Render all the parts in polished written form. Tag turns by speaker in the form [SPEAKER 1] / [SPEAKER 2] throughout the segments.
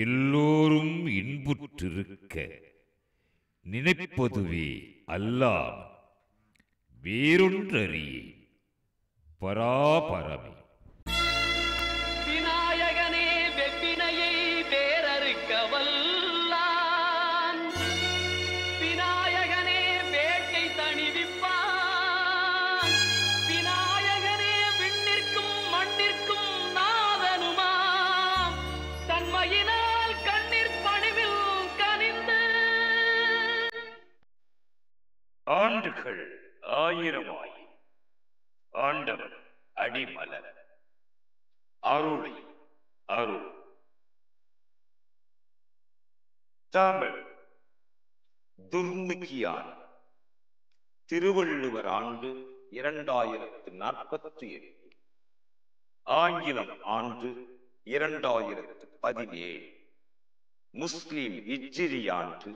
[SPEAKER 1] எல்லோரும் இன்புற்றிருக்க நினைப்பதுவே அல்லாமல் வேறொன்றறியே பராபரமே.
[SPEAKER 2] விநாயகனே வெப்பினையை வேறறுக்க வல்லான், விநாயகனே வேட்டை தணிவிப்பான், விநாயகனே விண்ணிற்கும் மண்ணிற்கும் நாதனுமாம், தன்மையினால் கண்ணீர் பணிவில் கனிந்து.
[SPEAKER 3] ஆண்டுகள் 1000 ஆண்டவன் அடிமலர் அருளை அருள். தமிழ் துர்முகியான். திருவள்ளுவர் ஆண்டு 2048, ஆங்கிலம் ஆண்டு 2017, முஸ்லிம் ஹிஜ்ரி ஆண்டு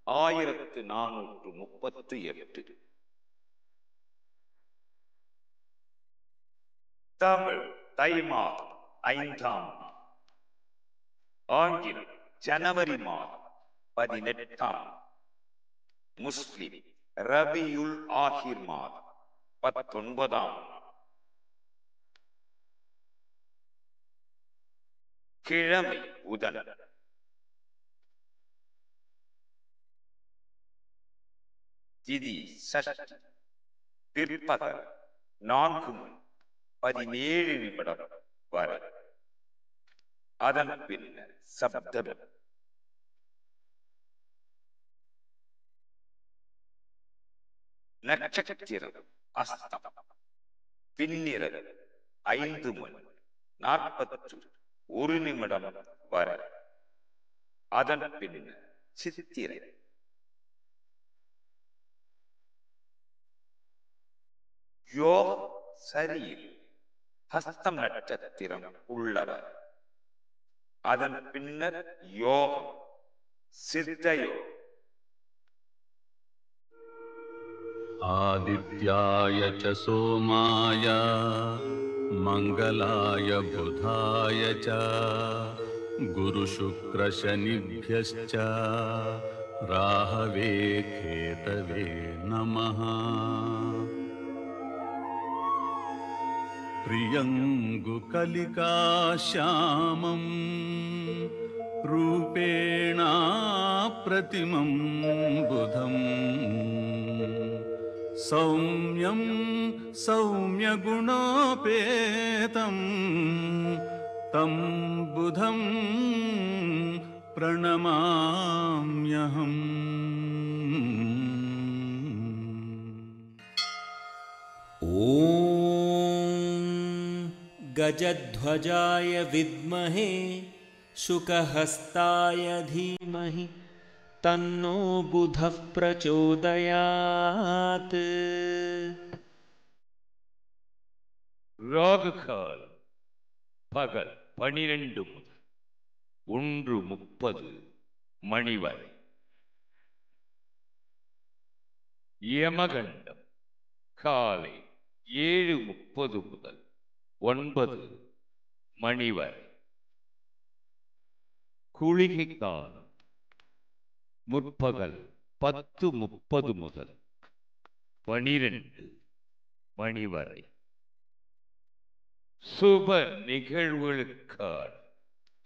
[SPEAKER 3] 1438. தமிழ் தை மாதம் 5ஆம் நாள், ஆங்கிலம் ஜனவரி மாதம் 18ஆம், முஸ்லிம் ரபியுல் ஆஹிர் மாதம் 19ஆம் நாள். கிழமை புதன். திதி சஷ்டி. பிற்பகல் 4:17 வரை. அதன் பின்னர் சப்தமி. நட்சத்திரம் அஸ்தம். பின்னிரவு 5:41 வரை. அதன் பின்னர் சித்திரை. யோகம் சரியில் ஹஸ்தம் நட்சத்திரம் உள்ளவர். அதன் பின்னர் யோகம் சித்தயோகம்.
[SPEAKER 4] ஆதித்யாய ச சோமாய மங்களாய புதாய ச குரு சுக்ர சனிभ्यश्च ராஹவே கேதவே நமः. பிரியங்கு கலிகாஷ்யாமம் ரூபேணா பிரதிமம் புதம் சௌம்யம் சௌம்யகுணோபேதம் தம் புதம் பிரணமாம்யஹம்.
[SPEAKER 5] ஓம் கஜத்வஜாய வித்மஹே சுகஹஸ்தாய தீமஹி தன்னோ புதः பிரச்சோதயாத்.
[SPEAKER 1] ராகுகாலம் பகல் 12 முதல் 1:30 வரை. யமகண்டம் காலை 7:30 முதல் 9 வரை. குளிகை காலம் முற்பகல் 10:30 முதல் 12 வரை. சுப நிகழ்வுகளுக்கான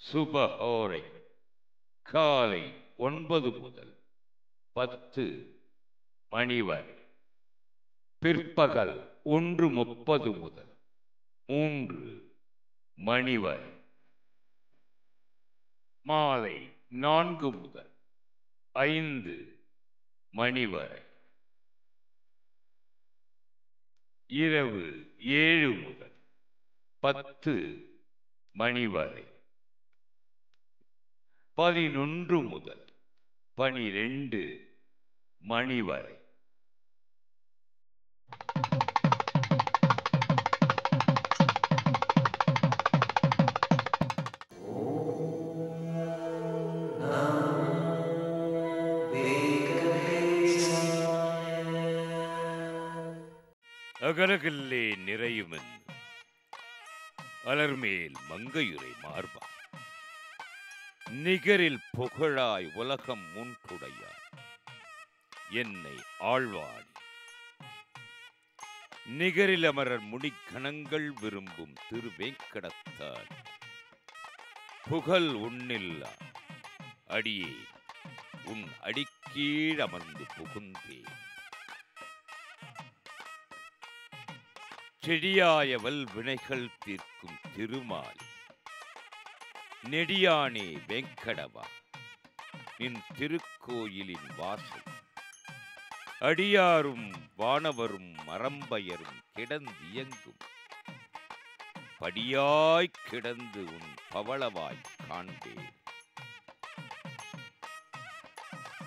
[SPEAKER 1] சுபஹோரை காலை 9 முதல் 10 வரை. பிற்பகல் 1:30 முதல் 3 வரை. மாலை 4 முதல் 5 வரை. இரவு 7 முதல் 10 வரை. 11 முதல் 12 வரை. அகலகில்லே நிறையுமென் அலர்மேல் மங்கையுரை மார்பா நிகரில் புகழாய் உலகம் மூன்றுடையார் என்னை ஆழ்வாடி நிகரில் அமரர் முடிக்கணங்கள் விரும்பும் திருவேங்கடத்தார் புகழ் உன்னில்லா அடியே உன் அடிக்கீழ் அமர்ந்து புகுந்தேன். செடியாய வல்வினைகள் தீர்க்கும் திருமால் நெடியானே வெங்கடவா நின் திருக்கோயிலின் வாசல் அடியாரும் வானவரும் மரம்பயரும் கிடந்தியங்கும் படியாய் கிடந்து உன் பவளவாய் காண்பேன்.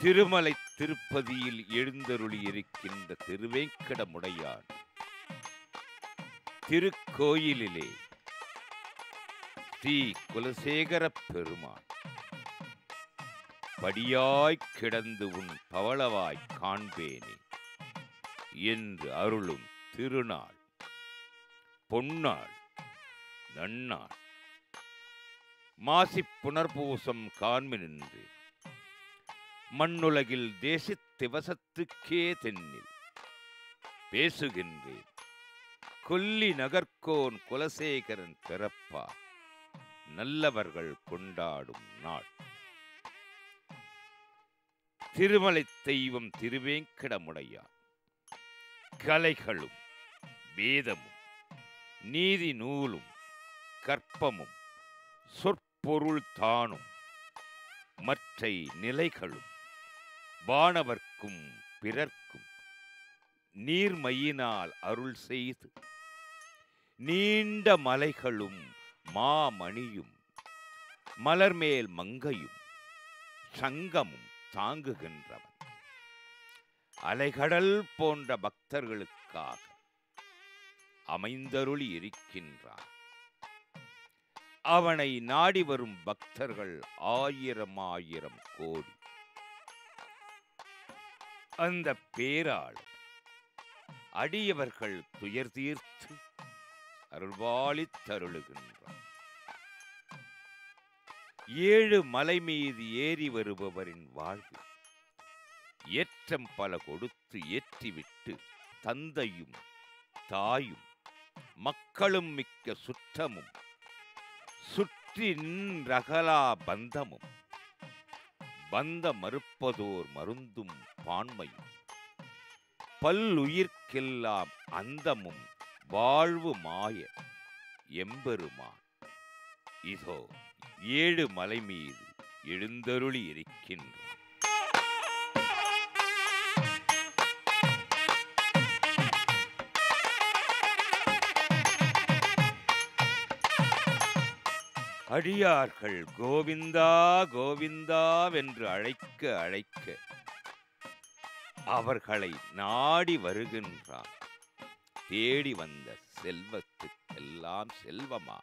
[SPEAKER 1] திருமலை திருப்பதியில் எழுந்தருளி இருக்கின்ற திருவேங்கடமுடையான் திருக்கோயிலிலே ஸ்ரீ குலசேகர பெருமான் படியாய் கிடந்து உன் பவளவாய் காண்பேனே என்று அருளும் திருநாள் பொன்னாள் நன்னாள் மாசிப் புனர்பூசம் காண்மி நின்று மண்ணுலகில் தேசித் திவசத்துக்கே தென்னில் பேசுகின்றேன் கொல்லி நகர்கோன் குலசேகரன் பிறப்பா நல்லவர்கள் கொண்டாடும் நாள். திருமலை தெய்வம் திருவேங்கடமுடையார் கலைகளும் வேதமும் நீதி நூலும் கற்பமும் சொற்பொருள் தானும் மற்றை நிலைகளும் வானவர்க்கும் பிறர்க்கும் நீர்மையினால் அருள் செய்து நீண்ட மலைகளும் மாமணியும் மலர்மேல் மங்கையும் சங்கமும் தாங்குகின்றவன் அலைகடல் போன்ற பக்தர்களுக்காக அமைந்தருளி இருக்கின்றான். அவனை நாடி வரும் பக்தர்கள் ஆயிரம் ஆயிரம் கோடி. அந்த பேராளர் அடியவர்கள் துயர் தீர்த்து அருள்வாளித் தருளுகின்றான். 7 மலை மீது ஏறி வருபவரின் வாழ்வு ஏற்றம் பல கொடுத்து ஏற்றிவிட்டு தந்தையும் தாயும் மக்களும் மிக்க சுற்றமும் சுற்றி நின்றகலா பந்தமும் பந்த மறுப்பதோர் மருந்தும் பான்மையும் பல்லுயிர்க்கெல்லாம் அந்தமும் வாழ்வு மாய எம்பெருமான் இதோ 7 மலை மீது எழுந்தருளி இருக்கின்றான். அடியார்கள் கோவிந்தா கோவிந்தாவென்று அழைக்க அழைக்க அவர்களை நாடி வருகின்றான். தேடி வந்த செல்வத்துக்கெல்லாம் செல்வமா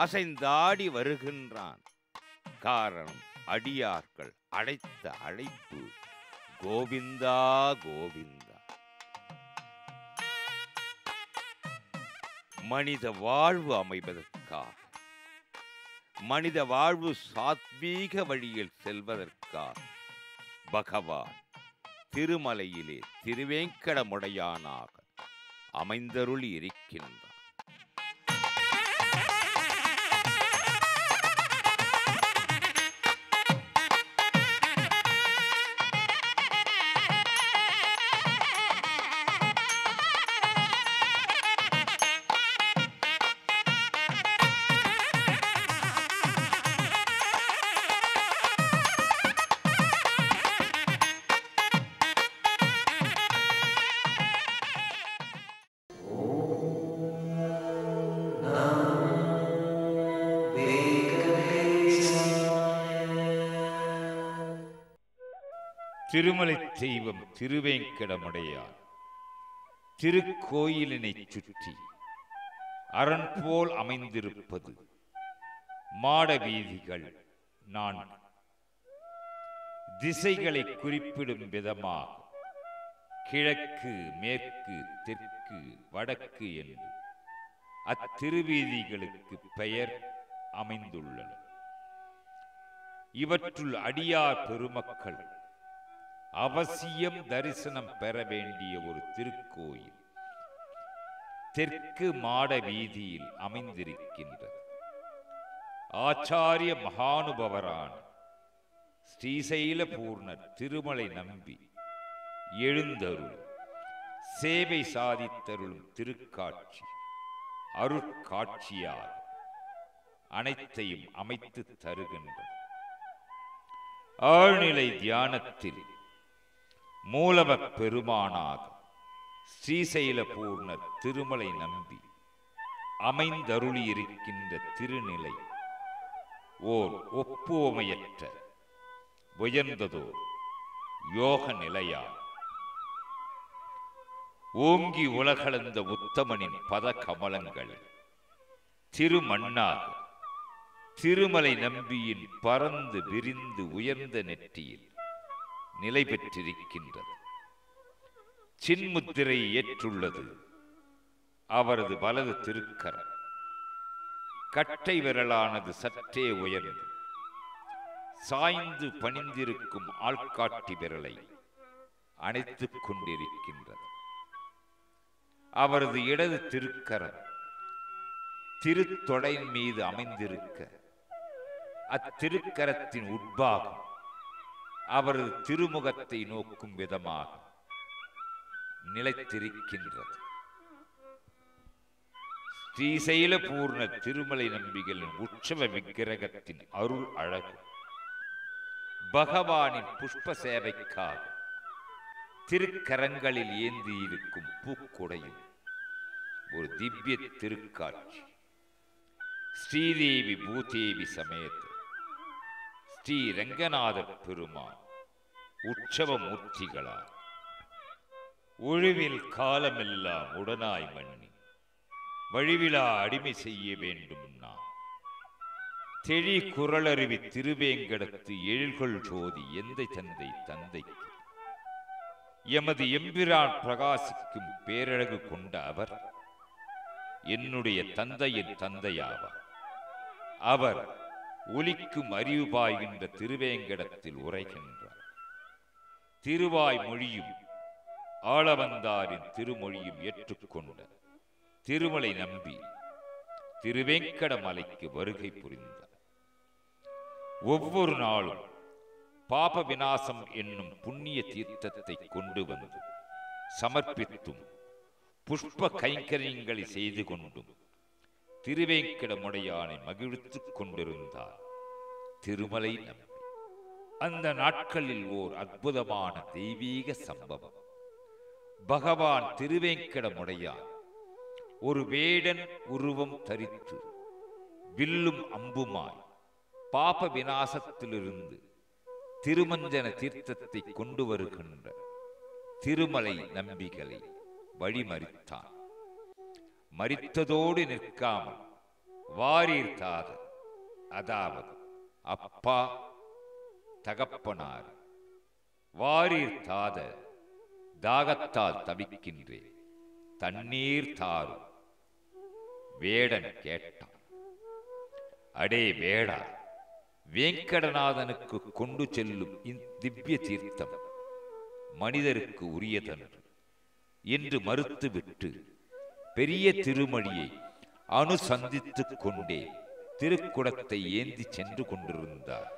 [SPEAKER 1] அசைந்தாடி வருகின்றான். காரணம் அடியார்கள் அழைத்த அழைப்பு கோவிந்தா கோவிந்தா. மனித வாழ்வு அமைவதற்காக மனித வாழ்வு சாத்வீக வழியில் செல்வதற்காக பகவான் திருமலையிலே திருவேங்கடமுடையானாக அமைந்தருளி இருக்கின்றார். திருமலை தெய்வம் திருவேங்கடமுடையார் திருக்கோயிலினை சுற்றி அரண் போல் அமைந்திருப்பது மாட வீதிகள் 4. திசைகளை குறிப்பிடும் விதமாக கிழக்கு மேற்கு தெற்கு வடக்கு என்று அத்திருவீதிகளுக்கு பெயர் அமைந்துள்ளன. இவற்றுள் அடியார் பெருமக்கள் அவசியம் தரிசனம் பெற வேண்டிய ஒரு திருக்கோயில் தெற்கு மாட வீதியில் அமைந்திருக்கின்றது. ஆச்சாரிய மகானுபவரான ஸ்ரீசைல பூர்ணர் திருமலை நம்பி எழுந்தருள் சேவை சாதித்தருளும் திருக்காட்சி அருட்காட்சியாக அனைத்தையும் அமைத்து தருகின்ற ஆழ்நிலை தியானத்தில் மூலவ பெருமானாக ஸ்ரீசைல பூர்ணர் திருமலை நம்பி அமைந்தருளியிருக்கின்ற திருநிலை ஓர் ஒப்புவமையற்ற உயர்ந்ததோர் யோக நிலையா ஓங்கி உலகளந்த உத்தமனின் பத கமலங்கள் திருமண்ணாக திருமலை நம்பியின் பறந்து விரிந்து உயர்ந்த நெற்றியில் நிலை பெற்றிருக்கின்றது. சின்முத்திரை ஏற்றுள்ளது அவரது வலது திருக்கரம். கட்டை விரலானது சற்றே உயர்ந்து சாய்ந்து பணிந்திருக்கும் ஆள்காட்டி விரலை அணைத்துக் கொண்டிருக்கின்றது. அவரது இடது திருக்கரம் திருத்தொடையின் மீது அமைந்திருக்க அத்திருக்கரத்தின் உட்பாகம் அவரது திருமுகத்தை நோக்கும் விதமாக நிலைத்திருக்கின்றது. ஸ்ரீசைல பூர்ண திருமலை நம்பிகளின் உற்சவ விக்கிரகத்தின் அருள் அழகு பகவானின் புஷ்ப சேவைக்காக திருக்கரங்களில் ஏந்தி இருக்கும் பூக்குடையும் ஒரு திவ்ய திருக்காட்சி. ஸ்ரீதேவி பூதேவி சமேத ஸ்ரீ ரங்கநாத பெருமான் உற்சவ மூர்த்திகளால் ஒழிவில் காலமெல்லாம் உடனாய் மன்னி வழிவிழா அடிமை செய்ய வேண்டும். நாம் தெளி குரலருவி திருவேங்கடத்து எழில்கொள் ஜோதி எந்தை தந்தை தந்தைக்கு எமது எம்பிரான் பிரகாசிக்கும் பேரழகு கொண்ட அவர் என்னுடைய தந்தையின் தந்தையாவார். அவர் ஒலிக்கும் அறிவு பாய்கின்ற திருவேங்கடத்தில் உரைகின்றார். திருவாய் மொழியும் ஆளவந்தாரின் திருமொழியும் ஏற்றுக்கொண்ட திருமலை நம்பி திருவேங்கட மலைக்கு வருகை புரிந்தார். ஒவ்வொரு நாளும் பாப விநாசம் என்னும் புண்ணிய தீர்த்தத்தை கொண்டு வந்து சமர்ப்பித்தும் புஷ்ப கைங்கரியங்களை செய்து கொண்டும் திருவேங்கடமுடையானை மகிழ்த்துக் கொண்டிருந்தார் திருமலை நம்பி. அந்த நாட்களில் ஓர் அற்புதமான தெய்வீக சம்பவம். பகவான் திருவேங்கடமுடையான் ஒரு வேடன் உருவம் தரித்து வில்லும் அம்புமாய் பாப விநாசத்திலிருந்து திருமஞ்சன தீர்த்தத்தை கொண்டு வருகின்ற திருமலை நம்பிகளை வழிமறித்தான். மரித்ததோடு நிற்காமல் வாரீர் தாதர், அதாவது அப்பா தகப்பனார், வாரீர் தாதர், தாகத்தால் தவிக்கின்றேன், தண்ணீர் தாரும். வேடன் கேட்டான். அடே வேடா, வேங்கடநாதனுக்கு கொண்டு செல்லும் திவ்ய தீர்த்தம் மனிதருக்கு உரியதன்று என்று மறுத்துவிட்டு பெரிய திருமணியை அனுசந்தித்துக் கொண்டே திருக்குடத்தை ஏந்தி சென்று கொண்டிருந்தார்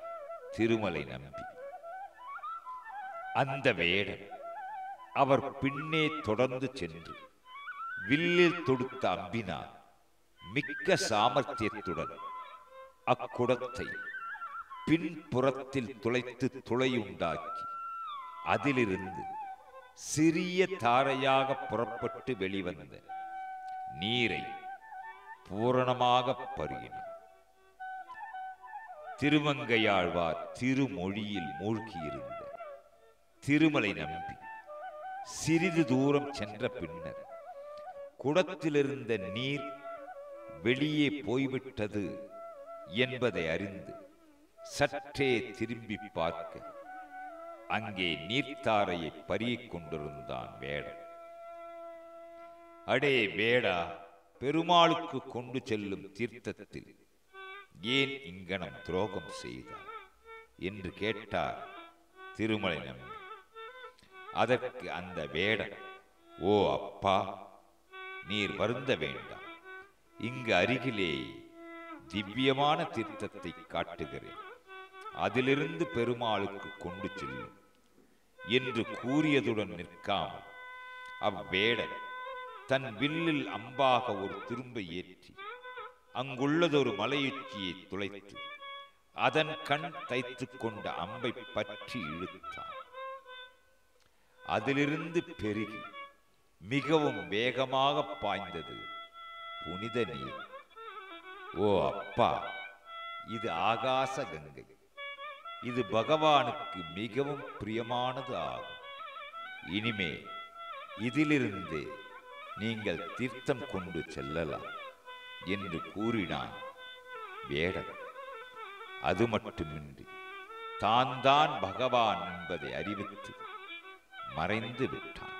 [SPEAKER 1] திருமலை நம்பி. அந்த வேடன் அவர் பின்னே தொடர்ந்து சென்று வில்லில் தொடுத்த அம்பினார் மிக்க சாமர்த்தியத்துடன் அக்குடத்தை பின்புறத்தில் துளைத்து துளையுண்டாக்கி அதிலிருந்து சிறிய தாரையாக புறப்பட்டு வெளிவந்த நீரை பூரணமாக பருகினார். திருமங்கையாழ்வார் திருமொழியில் மூழ்கியிருந்த திருமலை நம்பி சிறிது தூரம் சென்ற பின்னர் குடத்திலிருந்த நீர் வெளியே போய்விட்டது என்பதை அறிந்து சற்றே திரும்பி பார்க்க அங்கே நீர்த்தாரையை பறிக் கொண்டிருந்தான் வேடன். அடே வேடா, பெருமாளுக்கு கொண்டு செல்லும் தீர்த்தத்தில் ஏன் இங்கனம் துரோகம் செய்தார் என்று கேட்டார் திருமலை நம்பி. அதற்கு அந்த வேடன், ஓ அப்பா, நீர் வருந்த வேண்டாம், இங்கு அருகிலே திவ்யமான தீர்த்தத்தை காட்டுகிறேன், அதிலிருந்து பெருமாளுக்கு கொண்டு செல்லும் என்று கூறியதுடன் நிற்காமல் அவ்வேடன் தன் வில்லில் அம்பாக ஒரு திரும்பை ஏற்றி அங்குள்ளதொரு மலையுச்சியை துளைத்து அதன் கண் தைத்து கொண்ட அம்பை பற்றி இழுத்தான். அதிலிருந்து பெருகி மிகவும் வேகமாக பாய்ந்தது புனித நீர். ஓ அப்பா, இது ஆகாச கங்கை, இது பகவானுக்கு மிகவும் பிரியமானது ஆகும். இனிமே இதிலிருந்து நீங்கள் தீர்த்தம் கொண்டு செல்லலாம் என்று கூறினான் வேடன். அது மட்டுமின்றி தான் பகவான் என்பதை அறிவித்து மறைந்து விட்டான்.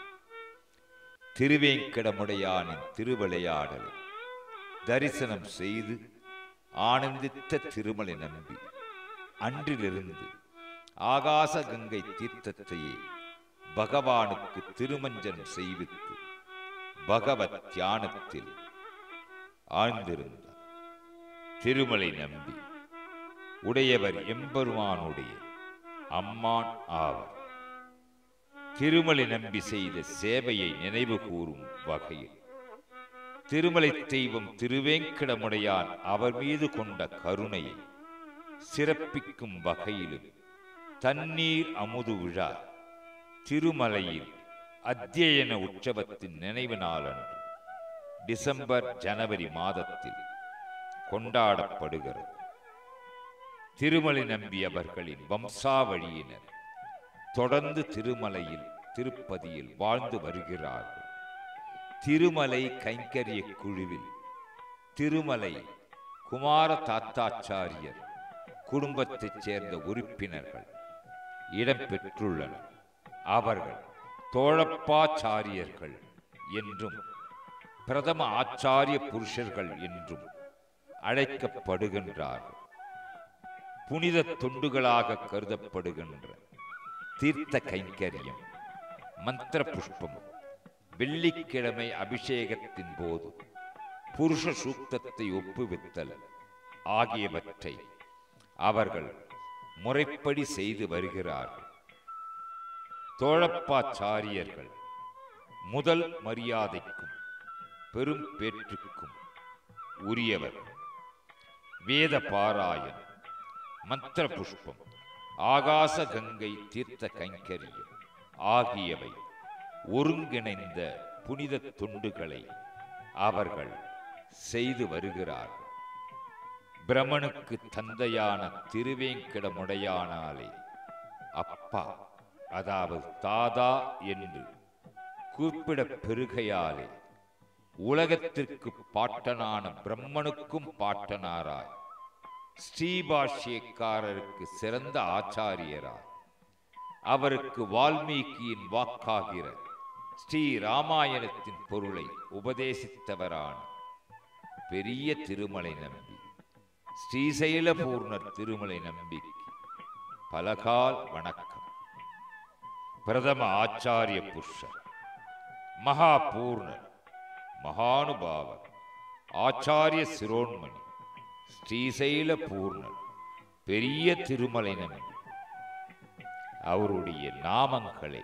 [SPEAKER 1] திருவேங்கடமுடையானின் திருவிளையாடலை தரிசனம் செய்து ஆனந்தித்த திருமலை நம்பி அன்றிலிருந்து ஆகாச கங்கை தீர்த்தத்தையே பகவானுக்கு திருமஞ்சனம் செய்வித்து பகவத் தியானத்தில் ஆழ்ந்திருந்தார். திருமலை நம்பி உடையவர் எம்பெருமானுடைய அம்மான் ஆவர். திருமலை நம்பி செய்த சேவையை நினைவு கூறும் வகையில் திருமலை தெய்வம் திருவேங்கடமுடையான் அவர் மீது கொண்ட கருணையை சிறப்பிக்கும் வகையிலும் தண்ணீர் அமுது விழா திருமலையில் அத்தியன உற்சவத்தின் நினைவு நாளன்று டிசம்பர் ஜனவரி மாதத்தில் கொண்டாடப்படுகிறது. திருமலை நம்பி அவர்களின் வம்சாவழியினர் தொடர்ந்து திருமலையில் திருப்பதியில் வாழ்ந்து வருகிறார்கள். திருமலை கைங்கரிய குழுவில் திருமலை குமார தாத்தாச்சாரியர் குடும்பத்தைச் சேர்ந்த உறுப்பினர்கள் இடம்பெற்றுள்ளனர். அவர்கள் தோழப்பாச்சாரியர்கள் என்றும் பிரதம ஆச்சாரிய புருஷர்கள் என்றும் அழைக்கப்படுகின்றார்கள். புனித தொண்டுகளாக கருதப்படுகின்ற தீர்த்த கைங்கரியம், மந்திர புஷ்பம், வெள்ளிக்கிழமை அபிஷேகத்தின் போது புருஷ சூக்தத்தை ஒப்புவித்தல் ஆகியவற்றை அவர்கள் முறைப்படி செய்து வருகிறார்கள். தோழப்பாச்சாரியர்கள் முதல் மரியாதைக்கும் பெரும் பேற்றுக்கும் உரியவர். வேத பாராயணம், மந்திர புஷ்பம், ஆகாச கங்கை தீர்த்த கைங்கரியம் ஆகியவை ஒருங்கிணைந்த புனித தொண்டுகளை அவர்கள் செய்து வருகிறார்கள். பிரமனுக்கு தந்தையான திருவேங்கடமுடையானாலே அப்பா, அதாவது தாதா என்று கூப்பிடப் பெருகையாலே உலகத்திற்கு பாட்டனான பிரம்மனுக்கும் பாட்டனாராய், ஸ்ரீபாஷ்யக்காரருக்கு சிறந்த ஆச்சாரியராய், அவருக்கு வால்மீகியின் வாக்காகிற ஸ்ரீ ராமாயணத்தின் பொருளை உபதேசித்தவரான பெரிய திருமலை நம்பி, ஸ்ரீசைலபூர்ணர் திருமலை நம்பிக்கு பலகால் வணக்கம். பிரதம ஆச்சாரிய புருஷர், மகாபூர்ணர், மகானுபாவர், ஆச்சாரிய சிரோன்மணி ஸ்ரீசைலபூர்ணர் பெரிய திருமலை நம்பி அவருடைய நாமங்களை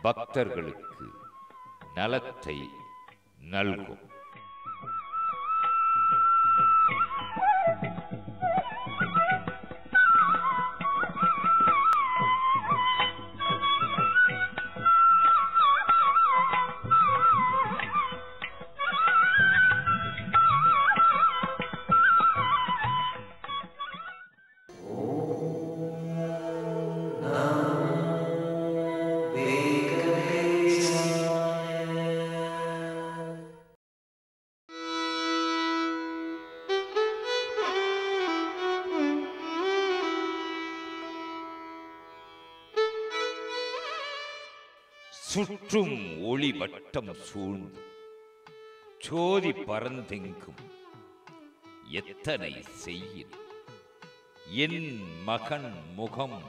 [SPEAKER 1] பக்தர்களுக்கு நலத்தை நல்கும். சுற்றும் ஒளி வட்டம் சூழ்ந்து சோதி பரந்தெங்கும் எத்தனை செய்யின் என் மகன் முகம்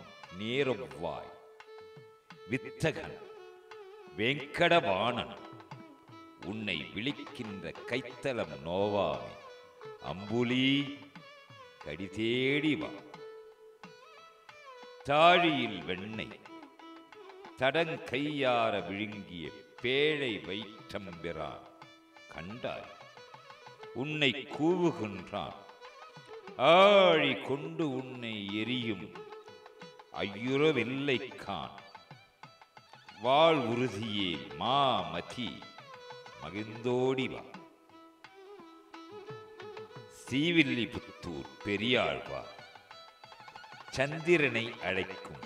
[SPEAKER 1] நேரொவ்வாய் வித்தகன் வெங்கடவாணன் உன்னை விழிக்கின்ற கைத்தலம் நோவாமே அம்புலி கடிதேடி வா. தாழியில் வெண்ணெய் தடங்கையார விழுங்கிய பேழை வயிற்றம்பிரான் கண்டாய் உன்னை கூவுகின்றான். ஆழி கொண்டு உன்னை எரியும் ஐயுறவில்லை கான். வாழ் உறுதியே மாமதி மகிழ்ந்தோடி வா. ஸ்ரீவில்லிபுத்தூர் பெரியாழ்வார் சந்திரனை அழைக்கும்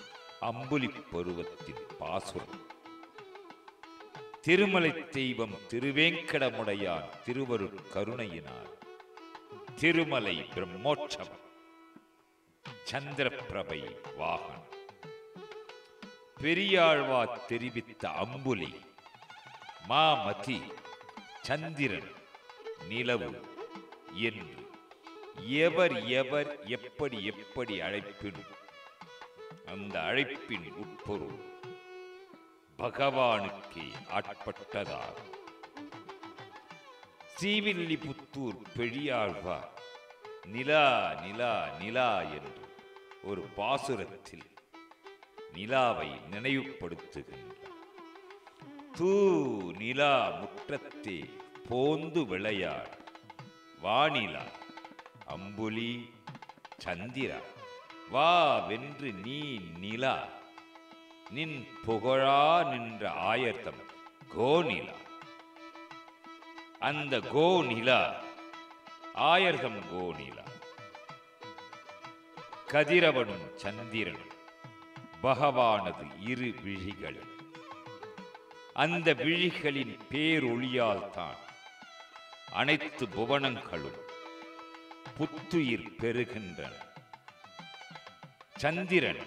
[SPEAKER 1] அம்புலி பருவத்தின் பாசுரம். திருமலை தெய்வம் திருவேங்கடமுடையான் திருவருட் கருணையினார் திருமலை பிரம்மோற்சவம் சந்திரபிரபை வாகனம். பெரியாழ்வார் தெரிவித்த அம்புலி மாமதி சந்திரன் நிலவு என்று எவர் எவர் எப்படி எப்படி அழைப்பினும் அந்த அழைப்பின் உட்பொருள் பகவானுக்கே ஆட்பட்டதாகும். ஸ்ரீவில்லிபுத்தூர் பெரியாழ்வார் நிலா நிலா நிலா என்று ஒரு பாசுரத்தில் நிலாவை நினைவுபடுத்துகின்றார். தூ நிலா முற்றத்தே போந்து விளையாடு வானிலா அம்புலி சந்திரா வா வென்று நீ நிலா நின் புகழா நின்ற ஆயத்தம் கோநிலா. அந்த கோநிலா ஆயர்தம் கோநிலா. கதிரவனும் சந்திரனும் பகவானது இரு விழிகள். அந்த விழிகளின் பேரொளியால் தான் அனைத்து புவனங்களும் புத்துயிர் பெறுகின்றன. சந்திரன்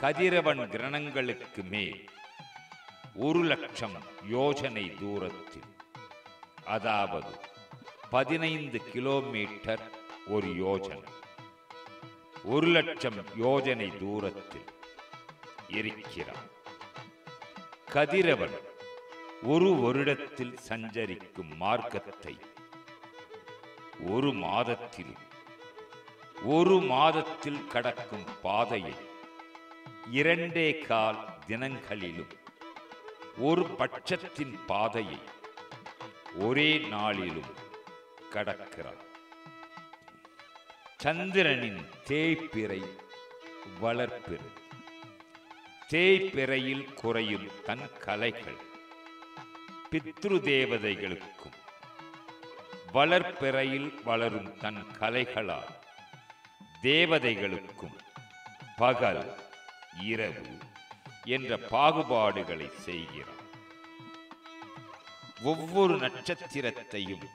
[SPEAKER 1] கதிரவன் கிரணங்களுக்கு மேல் 1,00,000 யோஜனை தூரத்தில், அதாவது 15 கிலோமீட்டர் ஒரு யோஜனை, 1,00,000 யோஜனை தூரத்தில் இருக்கிறான். கதிரவன் ஒரு வருடத்தில் சஞ்சரிக்கும் மார்க்கத்தை ஒரு மாதத்தில் கடக்கும் பாதையை 2.25 தினங்களிலும், ஒரு பட்சத்தின் பாதையை ஒரே நாளிலும் கடக்கிறார். சந்திரனின் தேய்பிறை வளர்ப்பிறை. தேய்பிறையில் குறையும் தன் கலைகள் பித்ரு தேவதைகளுக்கும், வளர்ப்பிறையில் வளரும் தன் கலைகளால் தேவதைகளுக்கும் பகல் இரவு என்ற பாகுபாடுகளை செய்கிறார். ஒவ்வொரு நட்சத்திரத்தையும்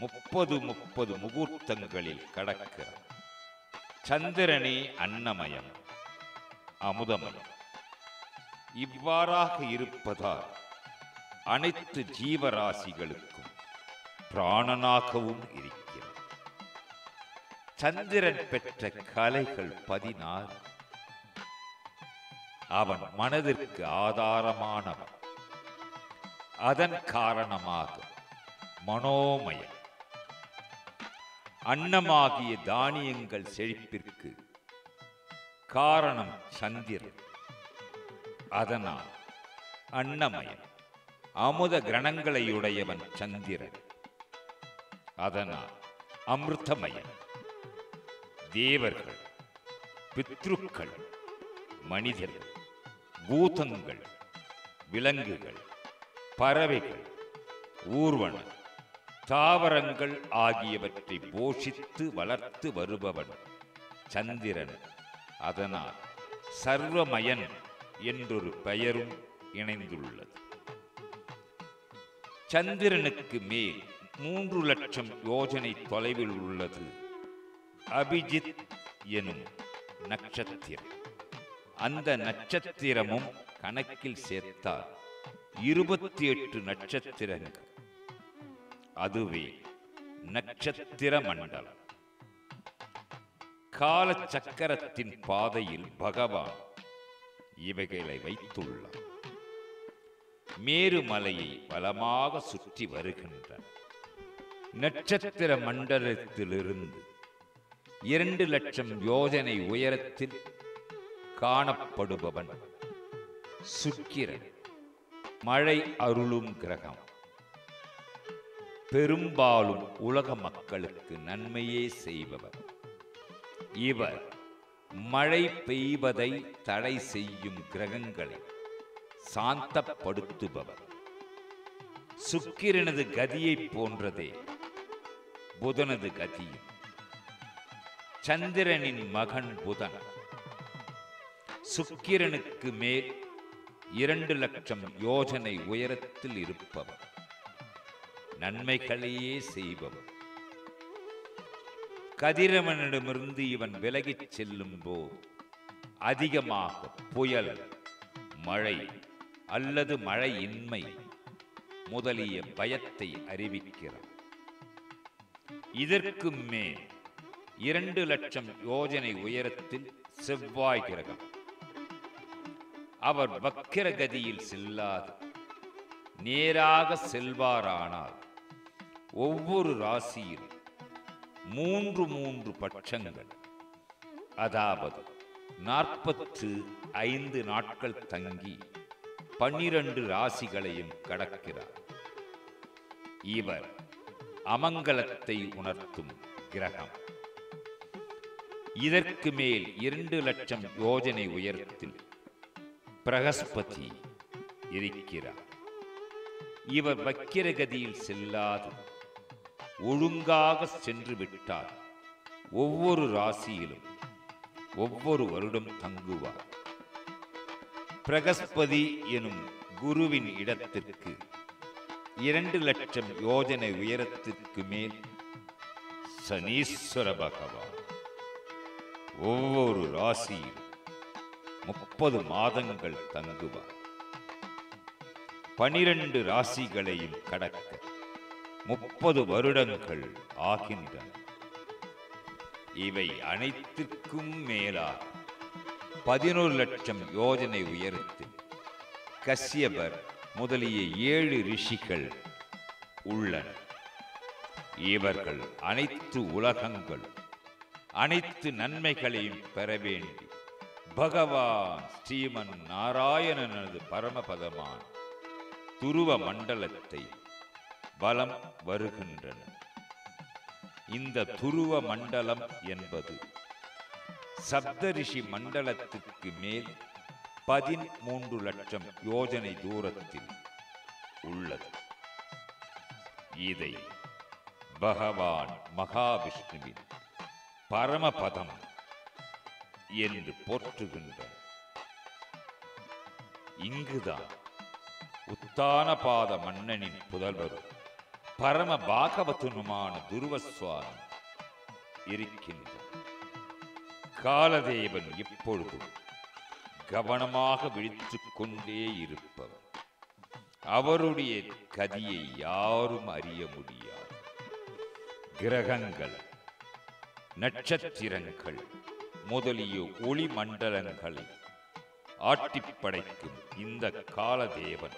[SPEAKER 1] 30 முகூர்த்தங்களில் கடக்கிறார். சந்திரனே அன்னமயம் அமுதமயம். இவ்வாறாக இருப்பதால் அனைத்து ஜீவராசிகளுக்கும் பிராணனாகவும் இருக்கிறார். சந்திரன் பெற்ற கலைகள் 16. அவன் மனதிற்கு ஆதாரமானவன். அதன் காரணமாக மனோமயம். அன்னமாகிய தானியங்கள் செழிப்பிற்கு காரணம் சந்திரன். அதனால் அன்னமயம். அமுத கிரணங்களையுடையவன் சந்திரன். அதனால் அமிர்தமயம். தேவர்கள், பித்ருக்கள், மனிதர்கள், பூதங்கள், விலங்குகள், பறவைகள், ஊர்வன, தாவரங்கள் ஆகியவற்றை போஷித்து வளர்த்து வருபவன் சந்திரன். அதனால் சர்வமயன் என்றொரு பெயரும் இணைந்துள்ளது. சந்திரனுக்கு மேல் 3,00,000 யோஜனை தொலைவில் உள்ளது அபிஜித் எனும் நட்சத்திரம். அந்த நட்சத்திரமும் கணக்கில் சேர்த்தால் 28 நட்சத்திரங்கள். அதுவே நட்சத்திர மண்டலம். கால சக்கரத்தின் பாதையில் பகவான் இவைகளை வைத்துள்ளார். மேருமலையை பலமாக சுற்றி வருகின்றார். நட்சத்திர மண்டலத்திலிருந்து 2,00,000 யோஜனை உயரத்தில் காணப்படுபவன் சுக்கிரன், மழை அருளும் கிரகம். பெரும்பாலும் உலக மக்களுக்கு நன்மையே செய்பவர். இவர் மழை பெய்வதை தடை செய்யும் கிரகங்களை சாந்தப்படுத்துபவர். சுக்கிரனது கதியை போன்றதே புதனது கதியும். சந்திரனின் மகன் புதன் சுக்கிரனுக்கு மேல் 2,00,000 யோஜனை உயரத்தில் இருப்பவர். நன்மைகளையே செய்பவர். கதிரவனிடமிருந்து இவன் விலகிச் செல்லும் போது அதிகமாக புயல், மழை அல்லது மழையின்மை முதலிய பயத்தை அறிவிக்கிறார். இதற்கு மேல் 2,00,000 யோஜனை உயரத்தில் செவ்வாய் கிரகம். அவர் வக்கிரகதியில் செல்லாது நேராக செல்வாரானால் ஒவ்வொரு ராசியில் 3 பட்சங்கள், அதாவது 45 நாட்கள் தங்கி 12 ராசிகளையும் கடக்கிறார். இவர் அமங்கலத்தை உணர்த்தும் கிரகம். இதற்கு மேல் 2,00,000 யோஜனை உயரத்தில் பிரகஸ்பதி இருக்கிறார். இவர் வக்கிரகதியில் செல்லாது ஒழுங்காக சென்று விட்டார் ஒவ்வொரு ராசியிலும் ஒவ்வொரு வருடம் தங்குவார். பிரகஸ்பதி எனும் குருவின் இடத்திற்கு 2,00,000 யோஜனை உயரத்திற்கு மேல் சனீஸ்வர பகவான் ஒவ்வொரு ராசியில் 30 மாதங்கள் தங்குவார். 12 ராசிகளையும் கடக்க 30 வருடங்கள் ஆகின்றன. இவை அனைத்திற்கும் மேலாக 11,00,000 யோஜனை உயரத்தில் கஸ்யபர் முதலிய 7 ரிஷிகள் உள்ளனர். இவர்கள் அனைத்து உலகங்கள் அனைத்து நன்மைகளையும் பெற வேண்டி பகவான் ஸ்ரீமன் நாராயணனது பரமபதமான துருவ மண்டலத்தை வலம் வருகின்றனர். இந்த துருவ மண்டலம் என்பது சப்தரிஷி மண்டலத்திற்கு மேல் 13,00,000 யோஜனை தூரத்தில் உள்ளது. இதை பகவான் மகாவிஷ்ணுவின் பரமபதம் என்று போற்றுகின்றனர். இங்குதான் உத்தானபாத மன்னனின் புதல்வரும் பரம பாகவதனுமான துருவசுவாமி இருக்கின்றார். காலதேவன் இப்பொழுது கவனமாக விழித்துக் கொண்டே இருப்பவர். அவருடைய கதியை யாரும் அறிய முடியாது. கிரகங்கள், நட்சத்திரங்கள் முதலிய ஒளி மண்டலங்களை ஆட்டிப்படைக்கும் இந்த காலதேவன்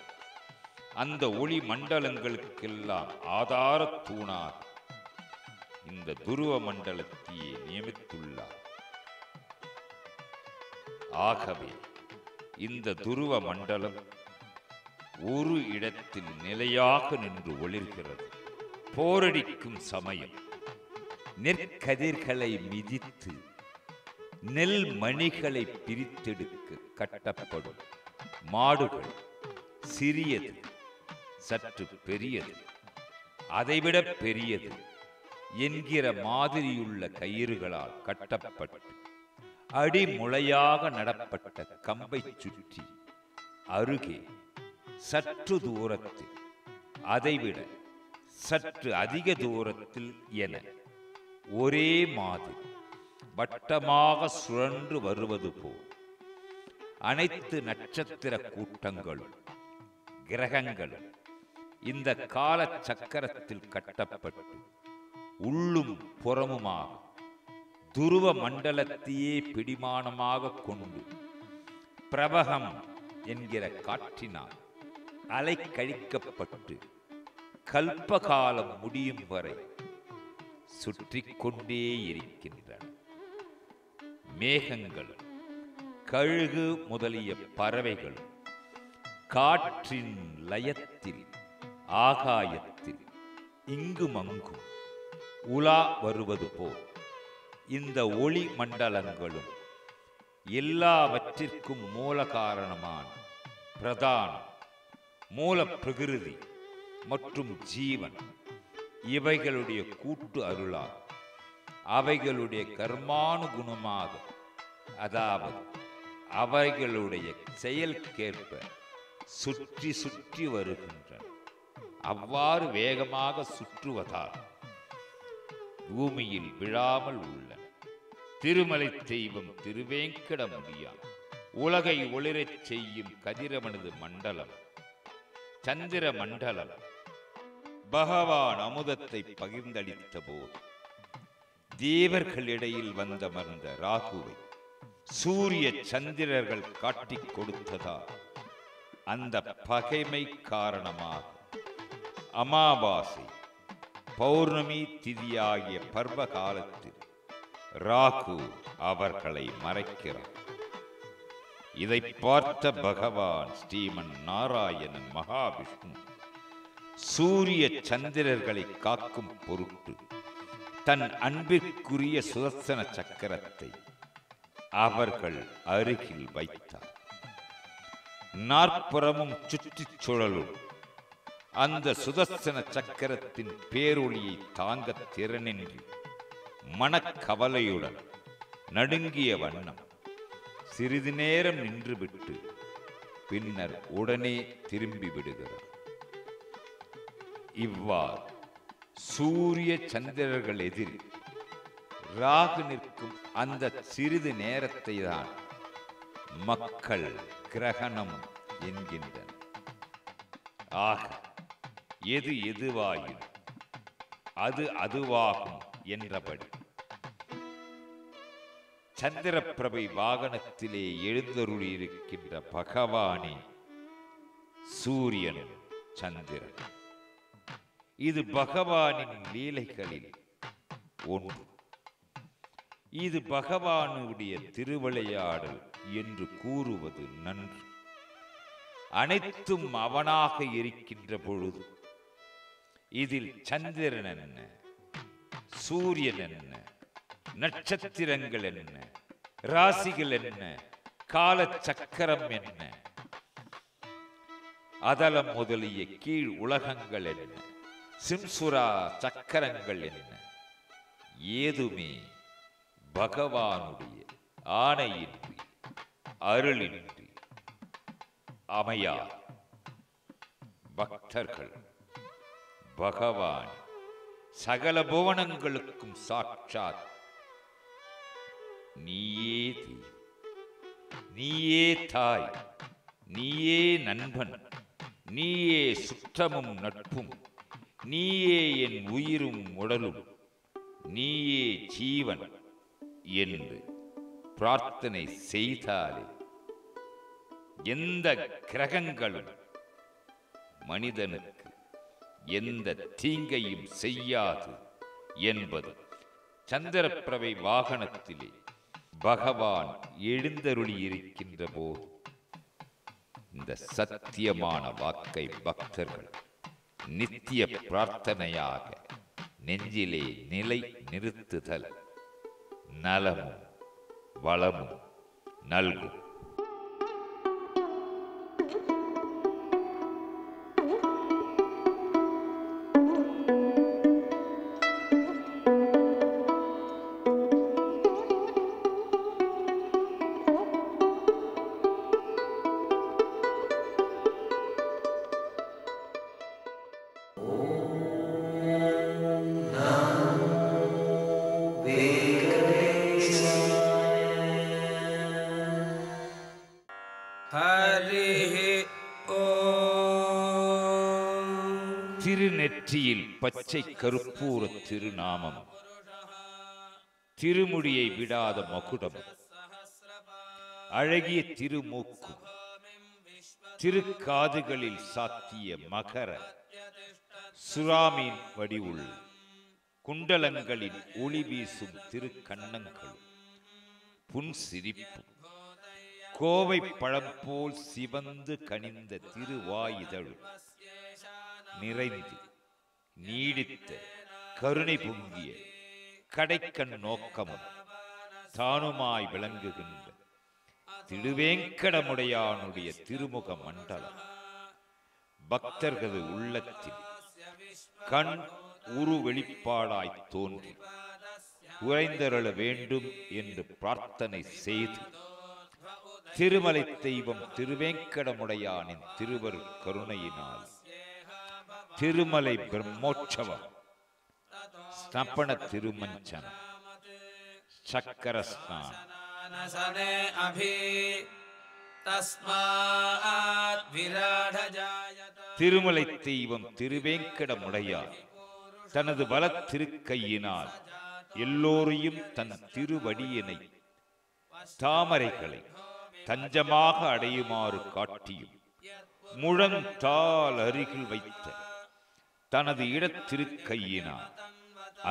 [SPEAKER 1] அந்த ஒளி மண்டலங்களுக்கெல்லாம் ஆதார தூணாக இந்த துருவ மண்டலத்தையே நியமித்துள்ளார். ஆகவே இந்த துருவ மண்டலம் ஒரு இடத்தில் நிலையாக நின்று ஒளிர்கிறது. போரடிக்கும் சமயம் நெற்கதிர்களை மிதித்து நெல் மணிகளை பிரித்தெடுக்க கட்டப்படும் மாடுகள் சிறியது, சற்று பெரியது, அதைவிட பெரியது என்கிற மாதிரியுள்ள கயிறுகளால் கட்டப்பட்டு அடிமுளையாக நடப்பட்ட கம்பை சுற்றி அருகே சற்று தூரத்தில், அதைவிட சற்று அதிக தூரத்தில் என ஒரே மாதிரி வட்டமாக சுழன்று வருவது போல் அனைத்து நட்சத்திர கூட்டங்களும் கிரகங்களும் இந்த கால சக்கரத்தில் கட்டப்பட்டு உள்ளும் புறமுமாக துருவ மண்டலத்தையே பிடிமானமாக கொண்டு பிரபகம் என்கிற காற்றினால் அலைக்கழிக்கப்பட்டு கல்பகாலம் முடியும் வரை சுற்றி கொண்டே இருக்கின்றன. மேகங்கள், கழுகு முதலிய பறவைகள் காற்றின் லயத்தில் ஆகாயத்தில் இங்குமங்கும் உலா வருவது போல் இந்த ஒளி மண்டலங்களும் எல்லாவற்றிற்கும் மூல காரணமான பிரதான மூல பிரகிருதி மற்றும் ஜீவன் இவைகளுடைய கூட்டு அருளால் அவைகளுடைய கர்மானுகுணமாக, அதாவது அவைகளுடைய செயல்கேற்ப சுற்றி சுற்றி வருகின்றன. அவ்வாறு வேகமாக சுற்றுவதால் பூமியில் விழாமல் உள்ளன. திருமலை தெய்வம் திருவேங்கடமுடியான் உலகை ஒளிரச் செய்யும் கதிரவனது மண்டலம் சந்திர மண்டலம் பகவான் அமுதத்தை பகிர்ந்தளித்த போது தேவர்களிடையில் வந்தமர்ந்த ராகுவை சூரிய சந்திரர்கள் காட்டிக் கொடுத்ததால் அந்த பகைமை காரணமாக அமாவாசை பௌர்ணமி திதியாகிய பர்வ காலத்தில் ராகு அவர்களை மறைக்கிறார். இதை பார்த்த பகவான் ஸ்ரீமன் நாராயணன் மகாவிஷ்ணு சூரிய சந்திரர்களை காக்கும் பொருட்டு தன் அன்பிற்குரிய சுதர்சன சக்கரத்தை அவர்கள் அருகில் வைத்தார். நாற்புறமும் சுற்றிச் சுழலும் அந்த சுதர்சன சக்கரத்தின் பேரொளியை தாங்க திறனின்றி மனக்கவலையுடன் நடுங்கிய வண்ணம் சிறிது நேரம் நின்றுவிட்டு பின்னர் உடனே திரும்பி விடுகிறார். இவ்வாறு சூரிய சந்திரர்கள் எதிரி ராகு நிற்கும் அந்த சிறிது நேரத்தை தான் மக்கள் கிரகணம் என்கின்றனர். ஆக எது எதுவாயும் அது அதுவாகும் என்றபடி சந்திரப்பிரபை வாகனத்திலே எழுந்தருளியிருக்கின்ற பகவானே சூரியனும் சந்திரன். இது பகவானின் லீலைகளில் ஒன்று. இது பகவானுடைய திருவிளையாடல் என்று கூறுவது நன்று. அனைத்தும் அவனாக இருக்கின்ற பொழுது இதில் சந்திரன் என்ன, சூரியன் என்ன, நட்சத்திரங்கள் என்ன, ராசிகள் என்ன, கால சக்கரம் என்ன, அதலம் முதலிய கீழ் உலகங்கள் என்ன, சிம்சுரா சக்கரங்கள் என்ன, ஏதுமே பகவானுடைய ஆணையின்றி அருளின்றி அமையார். பக்தர்கள் பகவான் சகல புவனங்களுக்கும் சாட்சாத் நீயே தீ, நீயே தாய், நீயே நண்பன், நீயே சுற்றமும் நட்பும், நீயே என் உயிரும் உடலும், நீயே ஜீவன் என்று பிரார்த்தனை செய்தாலே எந்த கிரகங்களும் மனிதனுக்கு எந்த தீங்கையும் செய்யாது என்பது சந்திரப்பிரபை வாகனத்திலே பகவான் எழுந்தருளி இருக்கின்ற போது இந்த சத்தியமான வாக்கை பக்தர்கள் நித்திய பிரார்த்தனையாக நெஞ்சிலே நிலை நிறுத்துதல் நலமும் வளமும் நல்கும். திருநெற்றியில் பச்சை கருப்பூர திருநாமம் திருமுடியை விடாத மகுடமும் அழகிய திருமூக்கும் திருக்காதுகளில் சாத்திய மகர சுறாமீன் வடிவுள் குண்டலங்களின் ஒளி வீசும் திருக்கண்ணங்களும் புன்சிரிப்பும் கோவை பழம் போல் சிவந்து கனிந்த திருவாயுதழும் நிறைந்து நீடித்த கருணை பொங்கிய கடைக்கண் நோக்கமும் தானுமாய் விளங்குகின்ற திருவேங்கடமுடையானுடைய திருமுக மண்டலம் பக்தர்களது உள்ளத்தில் கண் உரு வெளிப்பாடாய் தோன்றி உறைந்தருள வேண்டும் என்று பிரார்த்தனை செய்து திருமலை தெய்வம் திருவேங்கடமுடையானின் திருவருட் கருணையினால் திருமலை பிரம்மோற்சவம், ஸ்நப்பன திருமஞ்சனம், சக்கர ஸ்நானம், திருமலை தெய்வம் திருவேங்கடமுடையார் தனது வலத் திருக்கையினால் எல்லோரையும் தன் திருவடியினை தாமரைகளை தஞ்சமாக அடையுமாறு காட்டியும் முழந்தால் அருகில் வைத்த தனது இடத்திருக்கையினால்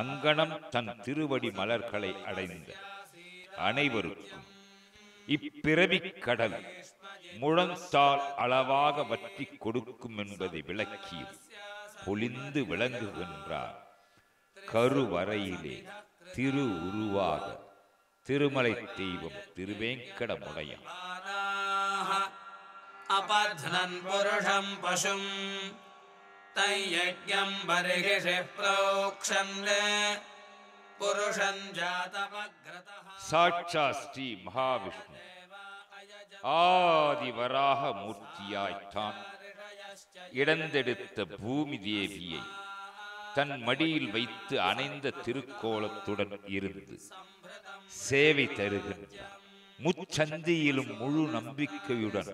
[SPEAKER 1] அங்கனம் தன் திருவடி மலர்களை அடைந்த அனைவருக்கும் இப்பிறவிக் கடல் முழந்தால் அளவாக வற்றி கொடுக்கும் என்பதை விளக்கியும் பொலிந்து விளங்குகின்றார். கருவறையிலே திரு உருவாக திருமலை தெய்வம் திருவேங்கடமுடையான்.
[SPEAKER 6] அபத்னன் புருஷம் பசும் தையஜ்ஞம் பரிகிஷி ப்ரோக்ஷன்னே புருஷன் ஜாதமக்ரதः.
[SPEAKER 1] சாட்சா ஸ்ரீ மகாவிஷ்ணு ஆதி வராக மூர்த்தியாய்த்தான் இடந்தெடுத்த பூமி தேவியை தன் மடியில் வைத்து அணைந்த திருக்கோலத்துடன் இருந்து சேவை தருகின்றார். முச்சந்தியிலும் முழு நம்பிக்கையுடன்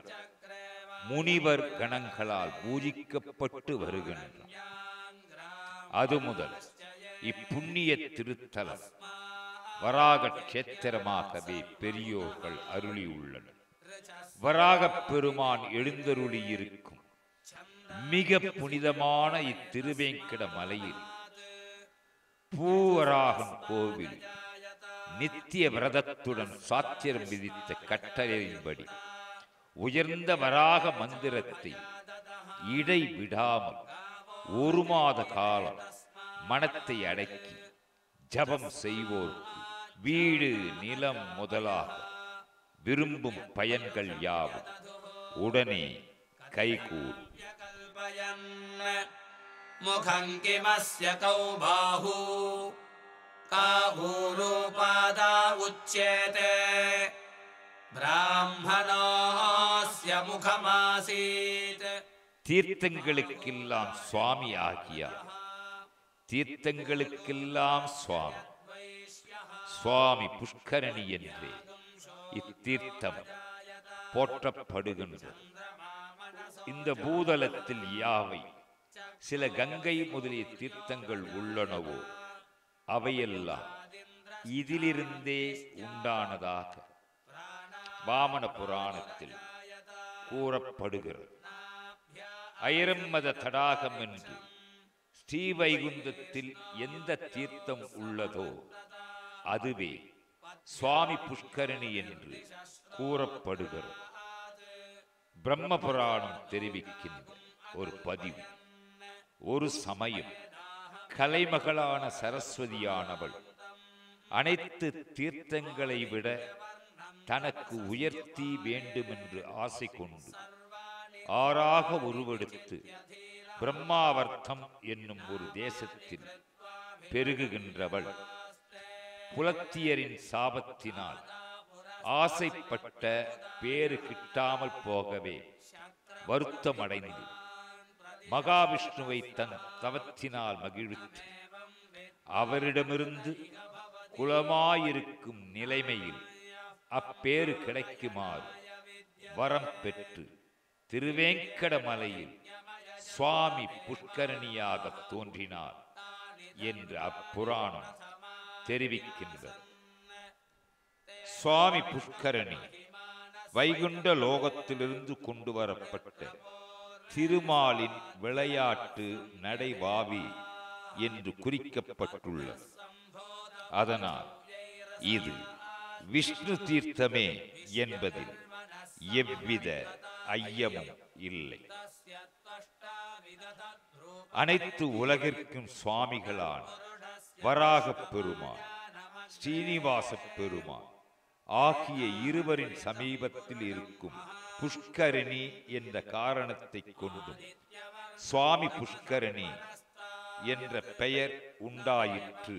[SPEAKER 1] முனிவர் கணங்களால் பூஜிக்கப்பட்டு வருகின்றார். அது முதல் இப்புண்ணிய திருத்தலம் வராக கஷேத்திரமாகவே பெரியோர்கள் அருளியுள்ளனர். வராகப் பெருமான் எழுந்தருளி இருக்கும் மிக புனிதமான இத்திருவேங்கட மலையில் பூவராகன் கோவில் நித்திய விரதத்துடன் சாத்திரம் விதித்த கட்டளையின்படி உயர்ந்த வராக மந்திரத்தை இடைவிடாமல் 1 மாத காலம் மனத்தை அடக்கி ஜபம் செய்வோர்க்கு வீடு நிலம் முதலாக விரும்பும் பயன்கள் யாவும் உடனே கைகூடும்.
[SPEAKER 6] முகம் கிமஸ்ய கௌ பாஹு காஹூரூபாதா உச்யேதே பிராமணோஸ்ய முகமாசீத்.
[SPEAKER 1] தீர்த்தங்களுக்கெல்லாம் சுவாமி ஆகியார். தீர்த்தங்களுக்கெல்லாம் சுவாமி சுவாமி புஷ்கரணி என்றே இத்தீர்த்தம் போற்றப்படுகின்றது. இந்த பூதலத்தில் யாவை சில கங்கை முதலிய தீர்த்தங்கள் உள்ளனவோ அவையெல்லாம் இதிலிருந்தே உண்டானதாக வாமன புராணத்தில் கூறப்படுகிறது. ஐரம்மத தடாகம் என்று ஸ்ரீவைகுந்தத்தில் எந்த தீர்த்தம் உள்ளதோ அதுவே சுவாமி புஷ்கரணி என்று கூறப்படுகிறது. பிரம்ம புராணம் தெரிவிக்கின்ற ஒரு பதிவு, ஒரு சமயம் கலைமகளான சரஸ்வதியானவள் அனைத்து தீர்த்தங்களை விட தனக்கு உயர்த்தி வேண்டுமென்று ஆசை கொண்டு ஆறாக உருவெடுத்து பிரம்மாவர்த்தம் என்னும் ஒரு தேசத்தில் பெருகுகின்றவள் புலத்தியரின் சாபத்தினால் ஆசைப்பட்ட பேறு கிட்டாமல் போகவே வருத்தமடைந்து மகாவிஷ்ணுவை தன் தவத்தினால் மகிழ்வித்து அவரிடமிருந்து குலமாயிருக்கும் நிலைமையில் அப்பேறு கிடைக்குமாறு வரம் பெற்று திருவேங்கடமலையில் சுவாமி புஷ்கரணியாக தோன்றினார் என்று அப்புராணம் தெரிவிக்கின்றது. சுவாமி புஷ்கரணி வைகுண்ட லோகத்திலிருந்து கொண்டு வரப்பட்ட திருமாலின் விளையாட்டு நடைபாவி என்று குறிக்கப்பட்டுள்ளது. அதனால் இது விஷ்ணு தீர்த்தமே என்பதில் எவ்வித ஐயமும் இல்லை. அனைத்து உலகிற்கும் சுவாமிகளான வராகப் பெருமான், ஸ்ரீனிவாச பெருமான் ஆகிய இருவரின் சமீபத்தில் இருக்கும் புஷ்கரணி என்ற காரணத்தை கொண்டும் சுவாமி புஷ்கரணி என்ற பெயர் உண்டாயிற்று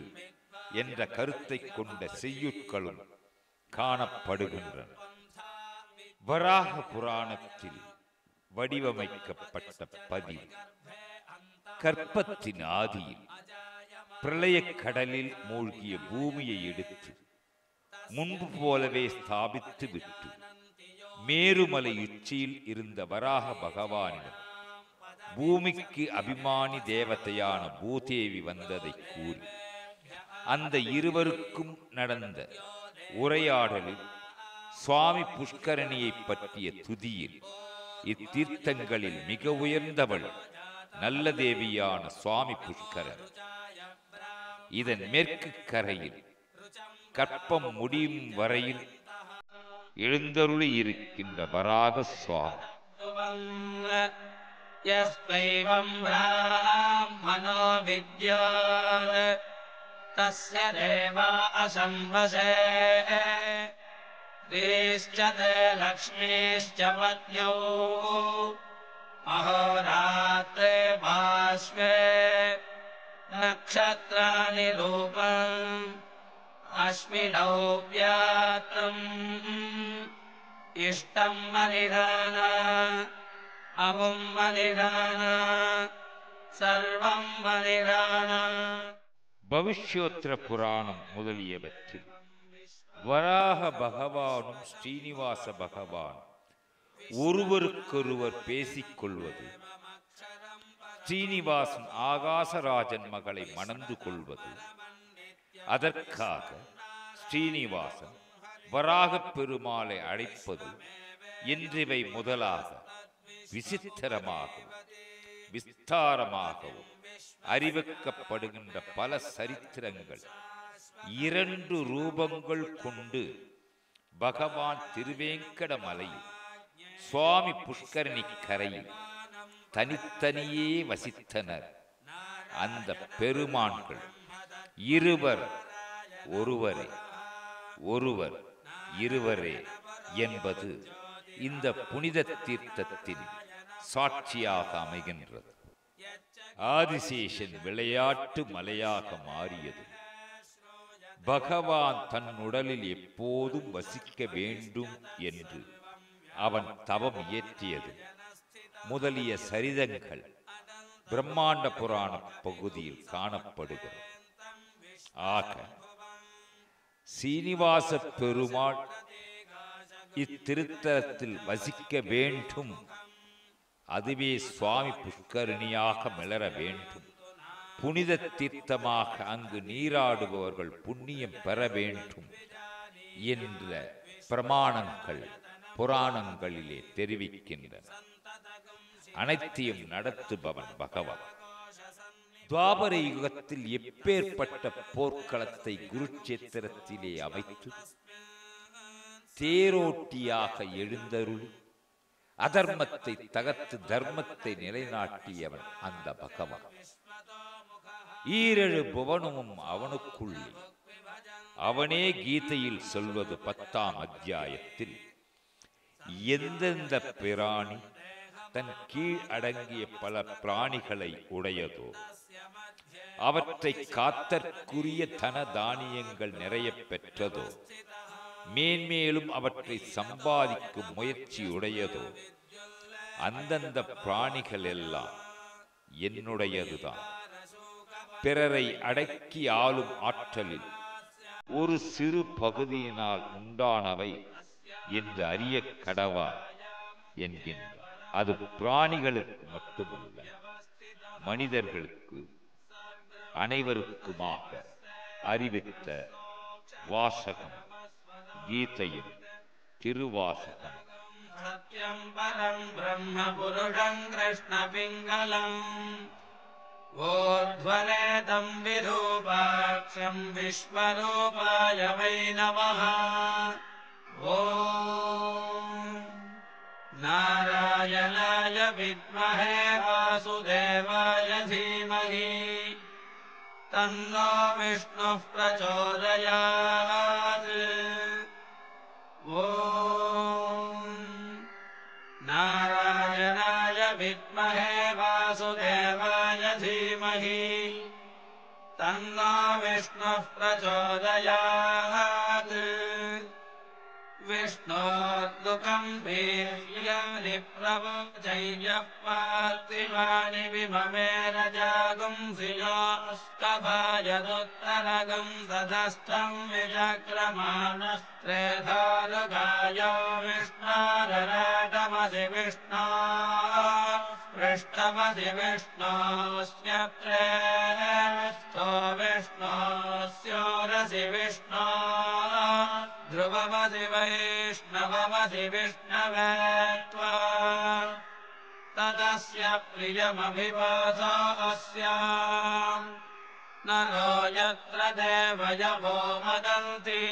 [SPEAKER 1] என்ற கருத்தை கொண்ட செய்யுட்களும் காணப்படுகின்றன. வராக புராணத்தில் வடிவமைக்கப்பட்ட பதிவு கற்பத்தின் ஆதியில் பிரளயக் கடலில் மூழ்கிய பூமியை எடுத்து முன்பு போலவே ஸ்தாபித்து விட்டு மேருமலை உச்சியில் இருந்த வராக பகவானிடம் பூமிக்கு அபிமானி தேவதையான பூதேவி வந்ததை கூறி அந்த இருவருக்கும் நடந்த உரையாடலில் சுவாமி புஷ்கரணியை பற்றிய துதியில் இத்தீர்த்தங்களில் மிக உயர்ந்தவள் நல்ல தேவியான சுவாமி புஷ்கரணி, இதன் மேற்கு கரையில் கற்பம் முடியும் வரையில் எழுந்தருளி இருக்கின்ற வராக சுவாமி.
[SPEAKER 6] மனோ வித்யாத் தஸ்ய தேவா அசம்பசே ஸ்ரீஷ்ச தே லக்ஷ்மீஷ்ச பத்யோ அஹோராத்ரே பாஸ்வே நக்ஷத்ராணி ரூபம் அஸ்மினோ வியாத்ரம் இஷ்டம் மனிதானா அவும் மனிதானா சர்வம் மனிதானா.
[SPEAKER 1] பவிஷ்யோத்திர புராணம் முதலியவற்றில் வராக பகவானும் ஸ்ரீனிவாச பகவான் ஒருவருக்கொருவர் பேசிக்கொள்வது, ஸ்ரீனிவாசன் ஆகாசராஜன் மகளை மணந்து கொள்வது, அதற்காக ஸ்ரீனிவாசன் வராகப் பெருமாளை அழைப்பது என்றிவை முதலாக விசித்திரமாகவும் விஸ்தாரமாகவும் அறிவிக்கப்படுகின்ற பல சரித்திரங்கள் இரண்டு ரூபங்கள் கொண்டு பகவான் திருவேங்கடமலையில் சுவாமி புஷ்கரணி கரையில் தனித்தனியே வசித்தனர். அந்த பெருமான்கள் இருவர் ஒருவரே, ஒருவர் இருவரே என்பது இந்த புனித தீர்த்தத்தின் சாட்சியாக அமைகின்றது. ஆதிசேஷன் விளையாட்டு மலையாக மாறியது பகவான் தன் உடலில் எப்போதும் வசிக்க வேண்டும் என்று அவன் தவம் இயற்றியது முதலிய சரிதங்கள் பிரம்மாண்ட புராண பகுதியில் காணப்படுகிறது. ஆக சீனிவாச பெருமாள் இத்திருத்தலத்தில் வசிக்க வேண்டும், அதுவே சுவாமி புஷ்கரணியாக மிளர வேண்டும், புனித தீர்த்தமாக அங்கு நீராடுபவர்கள் புண்ணியம் பெற வேண்டும் என்ற பிரமாணங்கள் புராணங்களிலே தெரிவிக்கின்றன. அனைத்தையும் நடத்துபவன் பகவான். துவாபர யுகத்தில் எப்பேற்பட்ட போர்க்களத்தை குருட்சேத்திரத்திலே அமைத்து தேரோட்டியாக எழுந்தருளி அதர்மத்தை தகர்த்து தர்மத்தை நிலைநாட்டியவன் அந்த பகவான். ஈரழு புவனமும் அவனுக்குள்ளே. அவனே கீதையில் சொல்வது 10ஆம் அத்தியாயத்தில், எந்தெந்த பிராணி தன் கீழ் அடங்கிய பல பிராணிகளை உடையதோ அவற்றை காத்தற்குரிய தன தானியங்கள் நிறைய பெற்றதோ மேன்மேலும் அவற்றை சம்பாதிக்கும் முயற்சி உடையதோ அந்தந்த பிராணிகள் எல்லாம் என்னுடையதுதான். பிறரை அடக்கி ஆளும் ஆற்றலில் ஒரு சிறு பகுதியினால் உண்டானவை என்று அறிய கடவா என்கின்றார். அது பிராணிகளுக்கு மட்டுமல்ல, மனிதர்களுக்கு அனைவருக்குமாக அறிவித்த வாசகம் கீதையின் திருவாசகம்.
[SPEAKER 6] सत्यं परं ब्रह्म पुरुषं कृष्णपिङ्गलम् ऊर्ध्वरेतं विरूपाक्षं विश्वरूपाय वै नमः। ॐ नारायणाय विद्महे वासुदेवाय धीमहि तन्नो विष्णुः प्रचोदयात्। ॐ नारायणाय विद्महे वासुदेवाय धीमहि तन्नो विष्णुः प्रचोदयात्। विष्णोर्दुःखं वीर्याणि प्रवोचय्यः पार्थिवानि विममेर जागुंसि योऽस्तभायदुत्तरगं ततस्थं विचक्रमाणस्त्रेधारुगायो विष्णोरराटमसि विष्णो पृष्ठमसि विष्णोऽस्य प्रेष्ठो विष्णोऽस्योरसि विष्णो ध्रुवमसि वैष्णवमसि विष्णवे त्वा तदस्य प्रियमभिवासो अस्याम् नरो यत्र देवयवो वदन्ति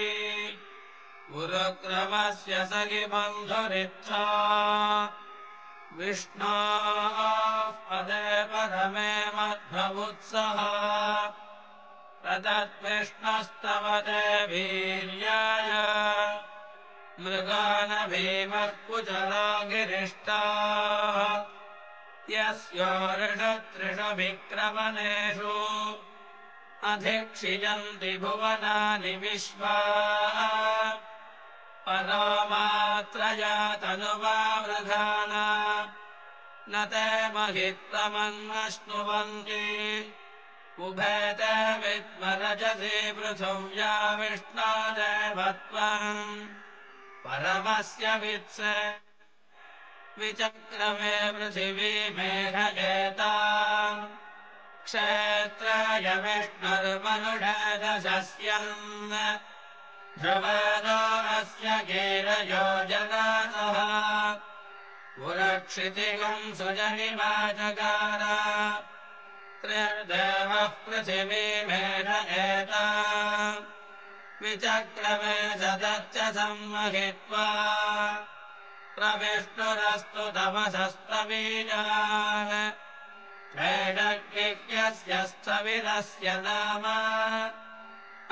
[SPEAKER 6] गुरुक्रमस्य सखि बन्धुरिच्छा विष्णोः पदे पदमे मध्वमुत्सः तदद्विष्णस्तवते वीर्याय मृगानभीमः कुचला गिरिष्टाः यस्योर्षत्रिषु विक्रमणेषु अधिक्षियन्ति भुवनानि विश्वा परोमात्रया तनुवावृधाना न ते महित्वमन्वश्नुवन्ति उभे ते विद्मरजसि पृथिव्या विष्णोदेवत्वम् परमस्य वित्से विचक्रमे पृथिवीमेघ एताम् क्षेत्राय विष्णुर्मनुषेदशस्यन् ध्रुवनो अस्य गीरयो जनातः पुरक्षितिगं सुजनिवाचकार त्रिर्देवः पृथिवीमेघ एताम् विचक्रमे सदच्च सम्महित्वा प्रविष्णुरस्तु तमसस्तवीजान् वेदज्ञस्य स्थविरस्य नाम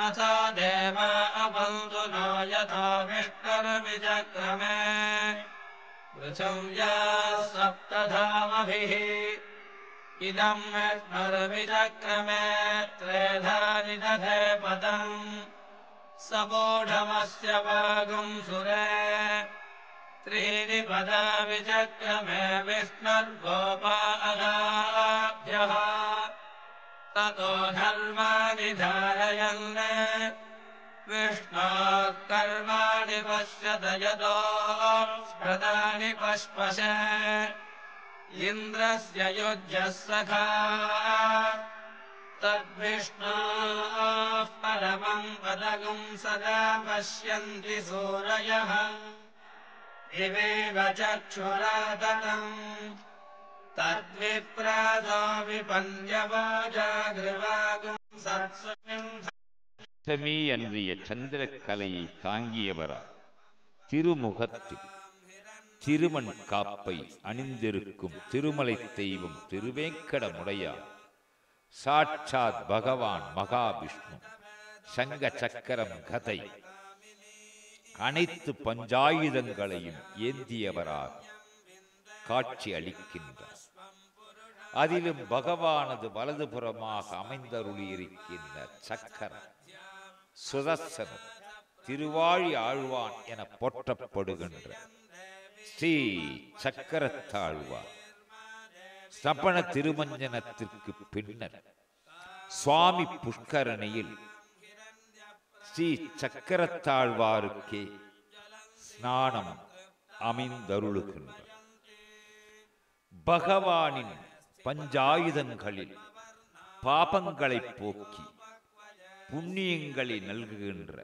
[SPEAKER 6] अथो देवा अवन्तु नो यथा विष्णुर्विचक्रमे पृथिव्या सप्तधामभिः इदं विष्णुर्विचक्रमे त्रेधानि दधे पदम् सबोढमस्य वागुं सुरे त्रीणि पदा विचक्रमे विष्णुर्गोपादाभ्यः ततो धर्माणि धारयन् विष्णोः कर्माणि पश्यत यतो प्रदानि पश्पशे इन्द्रस्य युज्यः सखा तद्विष्णोः परमं पदगुं सदा पश्यन्ति सूरयः दिवेव चक्षुराततम् तद्विप्रासो विपन्यवाजागृवागुं सत्स्वमिन्
[SPEAKER 1] அஷ்டமி அன்றைய சந்திரக்கலையை தாங்கியவரா திருமுகத்தில் திருமண் காப்பை அணிந்திருக்கும் திருமலை தெய்வம் திருவேங்கடமுடையார் சாட்சாத் பகவான் மகாவிஷ்ணு சங்க சக்கரம் கதை அனைத்து பஞ்சாயுதங்களையும் ஏந்தியவராக காட்சி அளிக்கின்றார். அதிலும் பகவானது வலதுபுறமாக அமைந்தருளியிருக்கின்ற சக்கரம் சுதர்சனம் திருவாழி ஆழ்வான் என போற்றப்படுகின்ற ஸ்ரீ சக்கரத்தாழ்வார் ஸ்ரபண திருமஞ்சனத்திற்கு பின்னர் சுவாமி புஷ்கரணியில் ஸ்ரீ சக்கரத்தாழ்வாருக்கே ஸ்நானம் அமைந்தருளுகின்றார். பகவானின் பஞ்சாயுதங்களில் பாபங்களை போக்கி புண்ணியங்களை நல்குகின்ற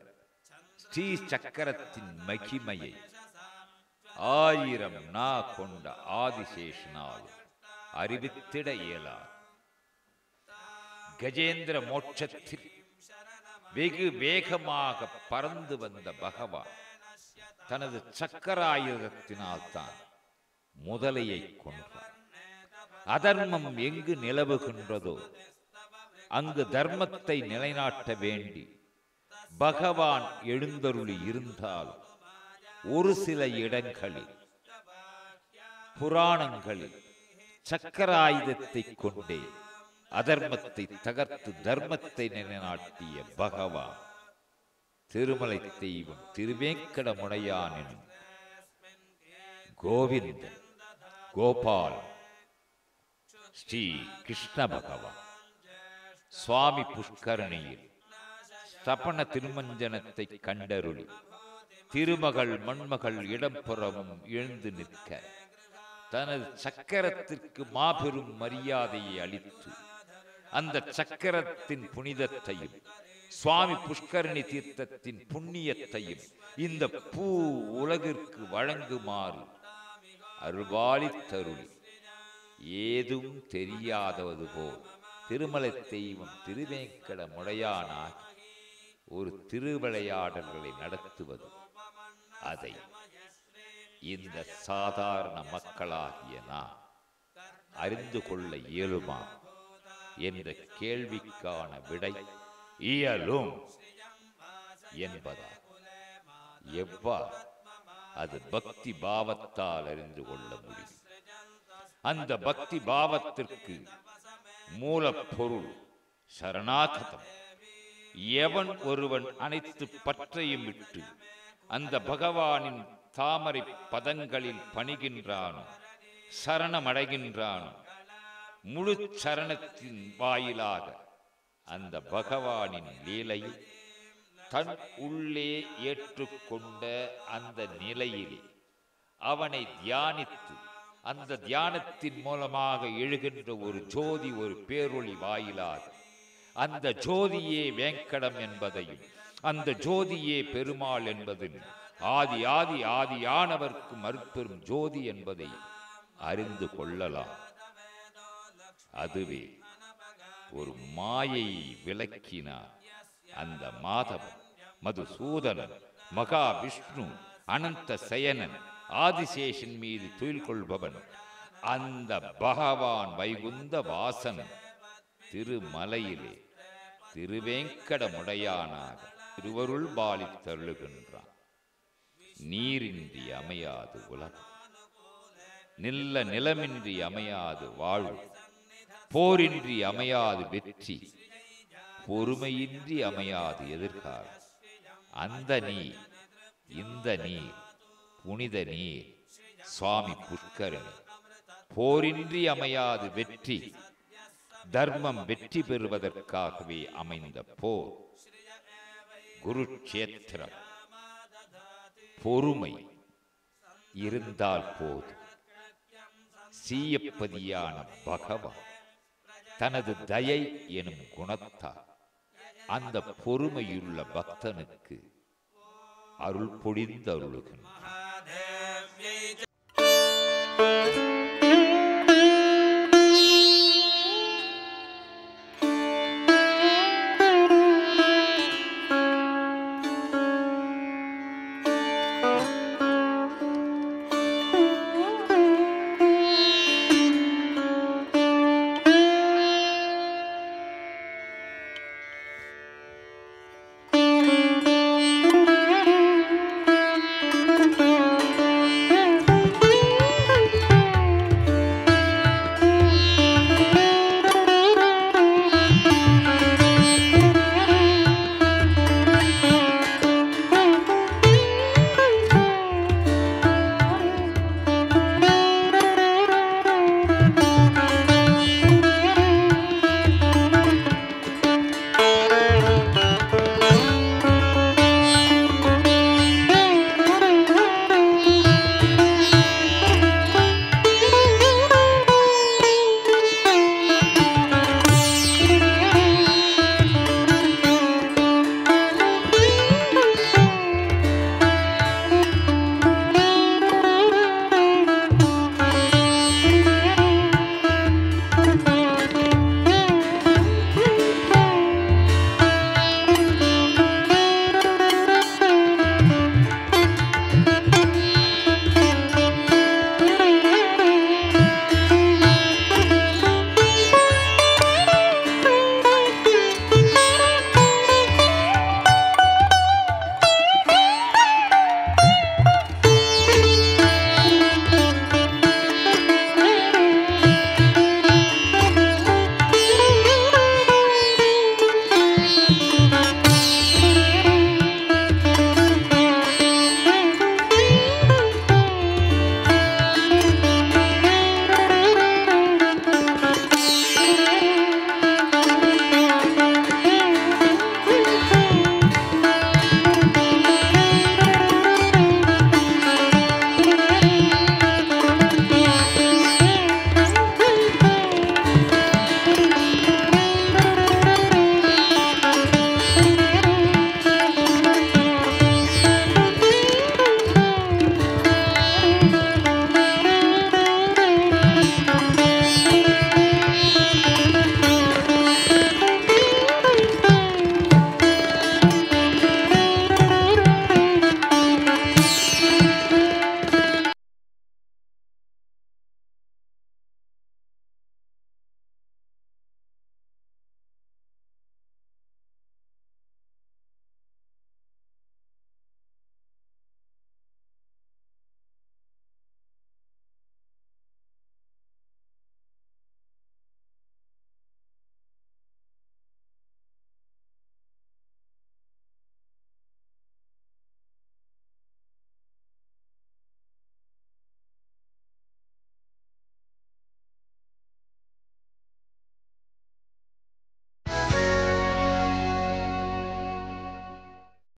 [SPEAKER 1] ஸ்ரீ சக்கரத்தின் மகிமையை 1000 நா கொண்ட ஆதிசேஷனால் அறிவித்திட இயலாது. கஜேந்திர மோட்சத்தில் வெகு வேகமாக பறந்து வந்த பகவான் தனது சக்கராயுதத்தினால் தான் முதலையை கொன்றார். அதர்மம் எங்கு நிலவுகின்றதோ அங்கு தர்மத்தை நிலைநாட்ட வேண்டி பகவான் எழுந்தருளி இருந்தாலும் ஒரு சில இடங்களில் புராணங்களில் சக்கராயுதத்தை கொண்டே அதர்மத்தை தகர்த்து தர்மத்தை நிலைநாட்டிய பகவான் திருமலை தெய்வம் திருவேங்கடமுடையான் எனும் கோவிந்தன் கோபால் ஸ்ரீ கிருஷ்ண பகவான் சுவாமி புஷ்கரணியில் ஸ்தபன திருமஞ்சனத்தை கண்டருளி திருமகள் மண்மகள் இடம்புறமும் எழுந்து நிற்க தனது சக்கரத்திற்கு மாபெரும் மரியாதையை அளித்து அந்த சக்கரத்தின் புனிதத்தையும் சுவாமி புஷ்கரணி தீர்த்தத்தின் புண்ணியத்தையும் இந்த பூ உலகிற்கு வழங்குமாறு அருள்பாலித்தருளி ஏதும் தெரியாதது போல் திருமலை தெய்வம் திருவேங்கடமுடையானார் ஒரு திருவிளையாடல்களை நடத்துவது அதை இந்த சாதாரண மக்களாகிய நாம் அறிந்து கொள்ள இயலுமா என்ற கேள்விக்கான விடை இயலும் என்பதால் எவ்வாறு அது பக்தி பாவத்தால் அறிந்து கொள்ள முடியும். அந்த பக்தி பாவத்திற்கு மூலப்பொருள் சரணாகதம். எவன் ஒருவன் அனைத்து பற்றையும் விட்டு அந்த பகவானின் தாமரை பதங்களில் பணிகின்றானோ சரணமடைகின்றானோ முழு சரணத்தின் வாயிலாக அந்த பகவானின் லீலையை தன் உள்ளே ஏற்றுக்கொண்ட அந்த நிலையிலே அவனை தியானித்து அந்த தியானத்தின் மூலமாக எழுகின்ற ஒரு ஜோதி ஒரு பேரொளி வாயிலாக அந்த ஜோதியே வேங்கடம் என்பதையும் அந்த ஜோதியே பெருமாள் என்பதும் ஆதி ஆதி ஆதியானவர்க்கு மறுப்பெரும் ஜோதி என்பதை அறிந்து கொள்ளலாம். அதுவே ஒரு மாயை விளக்கினார். அந்த மாதவன் மதுசூதனன் மகாவிஷ்ணு அனந்த சயனன் ஆதிசேஷன் மீது துயில் கொள்பவன் அந்த பகவான் வைகுந்த வாசன் திருமலையிலே திருவேங்கடமுடையானாக திருவருள் பாலித்தருளுகின்றான். நீரின்றி அமையாது உலகம், நில்ல நிலமின்றி அமையாது வாழ்வு, போரின்றி அமையாது வெற்றி, பொறுமையின்றி அமையாது எதிர்காலம். அந்த நீர் இந்த நீர் புனித நீர் சுவாமி புஷ்கரணி. போரின்றி அமையாது வெற்றி, தர்மம் வெற்றி பெறுவதற்காகவே அமைந்த போர். குருட்சேத்திரம். பொறுமை இருந்தால் போது சீயப்பதியான பகவான் தனது தயை எனும் குணத்தால் அந்த பொறுமையுள்ள பக்தனுக்கு அருள் பொழிந்தருளுகின்றார்.